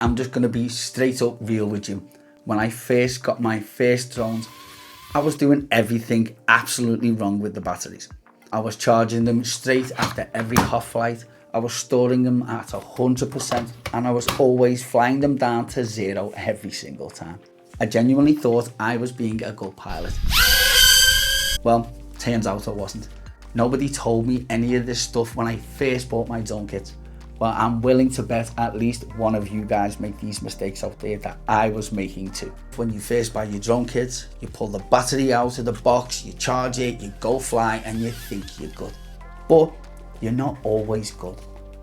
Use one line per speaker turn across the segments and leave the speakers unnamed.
I'm just going to be straight up real with you. When I first got my first drones, I was doing everything absolutely wrong with the batteries. I was charging them straight after every hot flight. I was storing them at 100%, and I was always flying them down to 0 every single time. I genuinely thought I was being a good pilot. Well, turns out I wasn't. Nobody told me any of this stuff when I first bought my drone kits. But I'm willing to bet at least one of you guys make these mistakes out there that I was making too. When you first buy your drone kits, you pull the battery out of the box, you charge it, you go fly, and you think you're good. But you're not always good.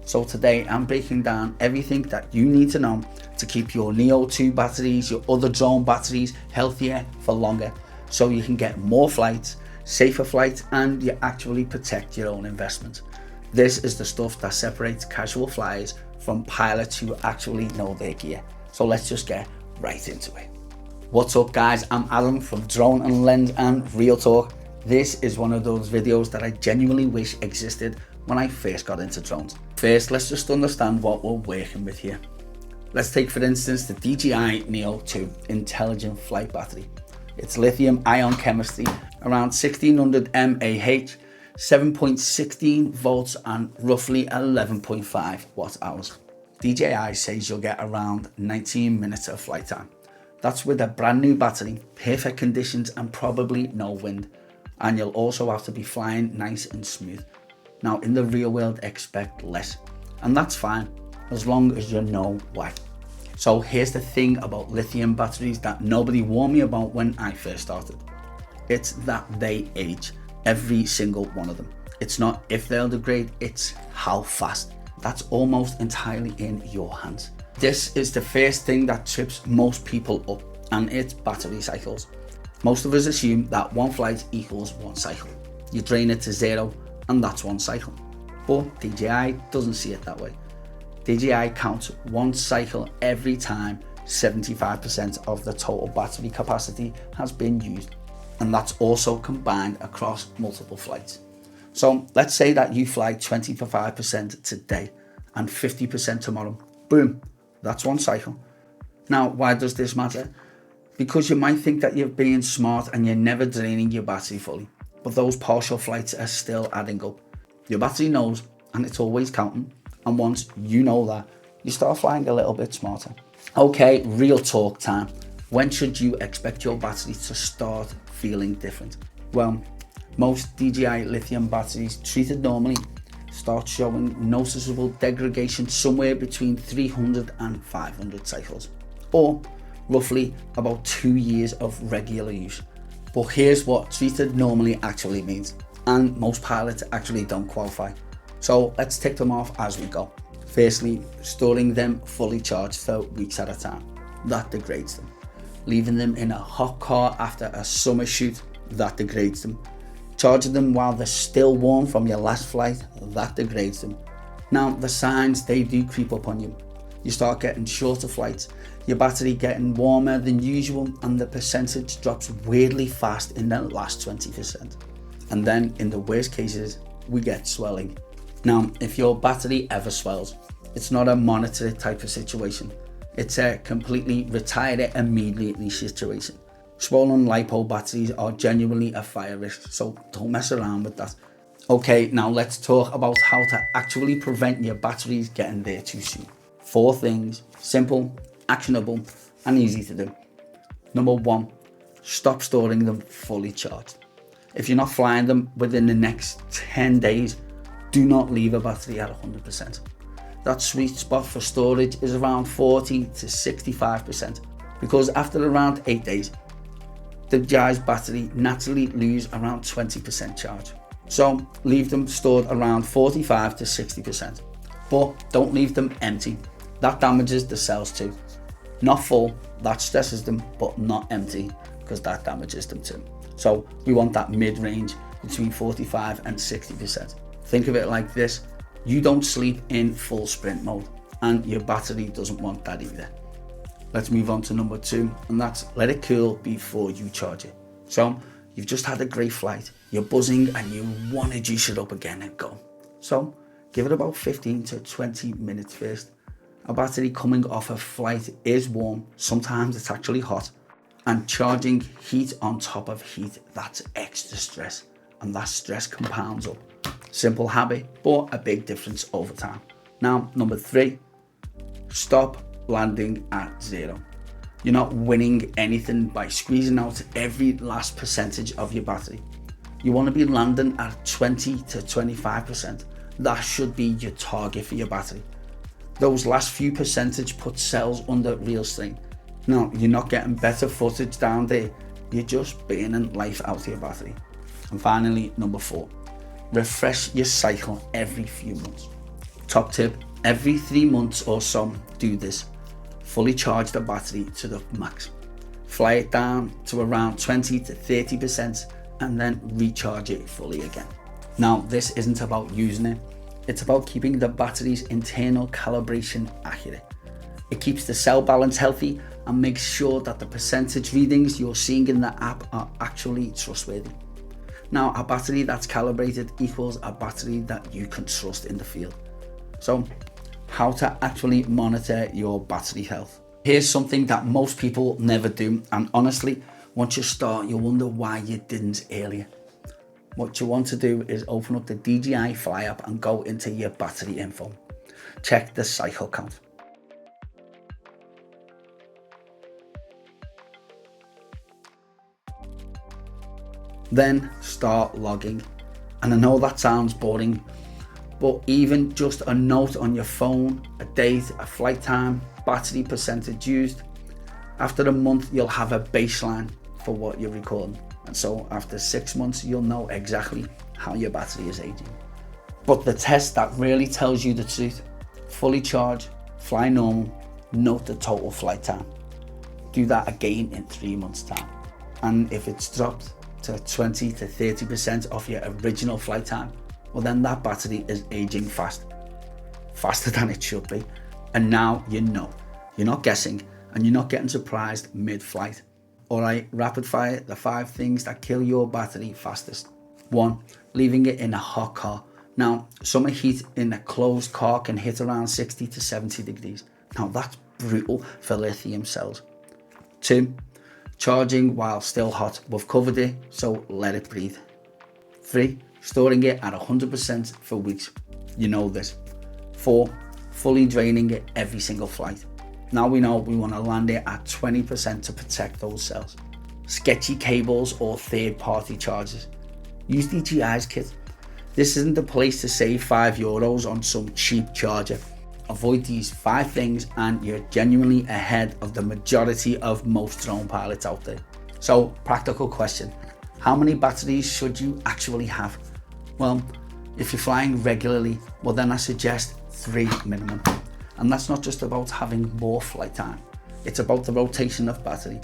So today I'm breaking down everything that you need to know to keep your Neo 2 batteries, your other drone batteries healthier for longer, so you can get more flights, safer flights, and you actually protect your own investment. This is the stuff that separates casual flyers from pilots who actually know their gear. So let's just get right into it. What's up guys, I'm Adam from Drone and Lens and Real Talk. This is one of those videos that I genuinely wish existed when I first got into drones. First, let's just understand what we're working with here. Let's take for instance the DJI Neo 2 intelligent flight battery. It's lithium ion chemistry, around 1600 mAh, 7.16 volts and roughly 11.5 watt hours. DJI says you'll get around 19 minutes of flight time. That's with a brand new battery, perfect conditions and probably no wind. And you'll also have to be flying nice and smooth. Now in the real world, expect less. And that's fine, as long as you know why. So here's the thing about lithium batteries that nobody warned me about when I first started. It's that they age. Every single one of them. It's not if they'll degrade, it's how fast. That's almost entirely in your hands. This is the first thing that trips most people up, and it's battery cycles. Most of us assume that one flight equals one cycle. You drain it to 0 and that's one cycle. But DJI doesn't see it that way. DJI counts one cycle every time 75% of the total battery capacity has been used. And that's also combined across multiple flights. So let's say that you fly 25% today and 50% tomorrow. Boom, that's one cycle. Now, why does this matter? Because you might think that you're being smart and you're never draining your battery fully, but those partial flights are still adding up. Your battery knows, and it's always counting. And once you know that, you start flying a little bit smarter. Okay, real talk time. When should you expect your battery to start feeling different? Well, most DJI lithium batteries treated normally start showing noticeable degradation somewhere between 300 and 500 cycles, or roughly about 2 years of regular use. But here's what treated normally actually means, and most pilots actually don't qualify. So let's tick them off as we go. Firstly, storing them fully charged for weeks at a time. That degrades them. Leaving them in a hot car after a summer shoot, that degrades them. Charging them while they're still warm from your last flight, that degrades them. Now the signs, they do creep up on you. You start getting shorter flights, your battery getting warmer than usual, and the percentage drops weirdly fast in the last 20%. And then in the worst cases, we get swelling. Now, if your battery ever swells, it's not a monitor type of situation. It's a completely retire it immediately situation. Swollen LiPo batteries are genuinely a fire risk, so don't mess around with that. Okay, now let's talk about how to actually prevent your batteries getting there too soon. 4 things, simple, actionable, and easy to do. Number 1, stop storing them fully charged. If you're not flying them within the next 10 days, do not leave a battery at 100%. That sweet spot for storage is around 40 to 65%, because after around 8 days, the DJI's battery naturally lose around 20% charge. So leave them stored around 45 to 60%, but don't leave them empty. That damages the cells too. Not full, that stresses them, but not empty, because that damages them too. So we want that mid-range between 45 and 60%. Think of it like this. You don't sleep in full sprint mode, and your battery doesn't want that either. Let's move on to number 2, and that's let it cool before you charge it. So you've just had a great flight, you're buzzing and you want to juice it up again and go. So give it about 15 to 20 minutes first. A battery coming off a flight is warm, sometimes it's actually hot, and charging heat on top of heat, that's extra stress, and that stress compounds up. Simple habit, but a big difference over time. Now, number 3, stop landing at 0. You're not winning anything by squeezing out every last percentage of your battery. You want to be landing at 20 to 25%. That should be your target for your battery. Those last few percentage put cells under real strain. Now, you're not getting better footage down there, you're just burning life out of your battery. And finally, number 4, refresh your cycle every few months. Top tip, every 3 months or so, do this. Fully charge the battery to the max. Fly it down to around 20 to 30% and then recharge it fully again. Now, this isn't about using it, it's about keeping the battery's internal calibration accurate. It keeps the cell balance healthy and makes sure that the percentage readings you're seeing in the app are actually trustworthy. Now, a battery that's calibrated equals a battery that you can trust in the field. So, how to actually monitor your battery health. Here's something that most people never do, and honestly, once you start, you'll wonder why you didn't earlier. What you want to do is open up the DJI Fly app and go into your battery info. Check the cycle count. Then start logging. And I know that sounds boring, but even just a note on your phone, a date, a flight time, battery percentage used. After a month, you'll have a baseline for what you're recording. And so after 6 months, you'll know exactly how your battery is aging. But the test that really tells you the truth, fully charge, fly normal, note the total flight time. Do that again in 3 months time. And if it's dropped to 20 to 30% off your original flight time, well then that battery is aging faster than it should be. And now you know, you're not guessing and you're not getting surprised mid-flight. Alright, rapid fire, the 5 things that kill your battery fastest. 1, leaving it in a hot car. Now, summer heat in a closed car can hit around 60 to 70 degrees. Now that's brutal for lithium cells. 2, charging while still hot. We've covered it, so let it breathe. 3, storing it at 100% for weeks. You know this. 4, fully draining it every single flight. Now we know we want to land it at 20% to protect those cells. Sketchy cables or third-party chargers. Use DJI's kit. This isn't the place to save €5 on some cheap charger. Avoid these 5 things and you're genuinely ahead of the majority of most drone pilots out there. So, practical question. How many batteries should you actually have? Well, if you're flying regularly, well then I suggest 3 minimum. And that's not just about having more flight time. It's about the rotation of battery.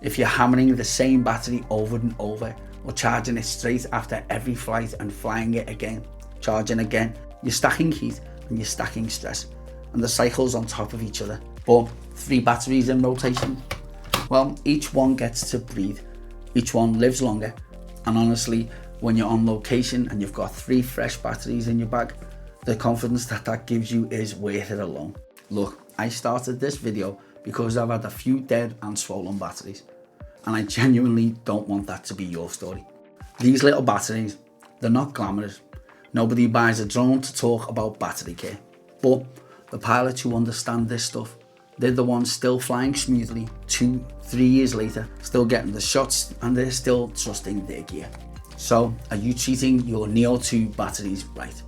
If you're hammering the same battery over and over, or charging it straight after every flight and flying it again, charging again, you're stacking heat and you're stacking stress. And the cycles on top of each other. But 3 batteries in rotation, well, each one gets to breathe. Each one lives longer. And honestly, when you're on location and you've got 3 fresh batteries in your bag, the confidence that gives you is worth it alone. Look, I started this video because I've had a few dead and swollen batteries, and I genuinely don't want that to be your story. These little batteries, they're not glamorous. Nobody buys a drone to talk about battery care, but the pilots who understand this stuff, they're the ones still flying smoothly 2-3 years later, still getting the shots, and they're still trusting their gear. So, are you treating your Neo 2 batteries right?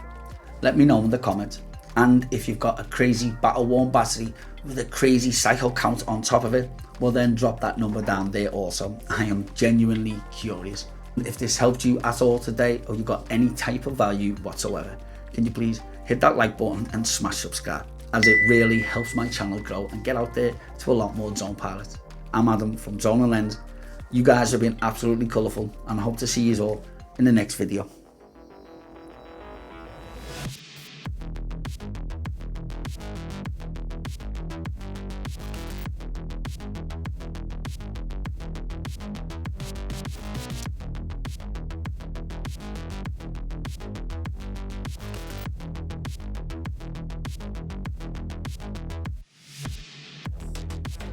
Let me know in the comments. And if you've got a crazy battle-worn battery with a crazy cycle count on top of it, well then drop that number down there also. I am genuinely curious. If this helped you at all today, or you got any type of value whatsoever, can you please hit that like button and smash subscribe, as it really helps my channel grow and get out there to a lot more drone pilots. I'm Adam from Drone and Lens. You guys have been absolutely colourful, and I hope to see you all in the next video.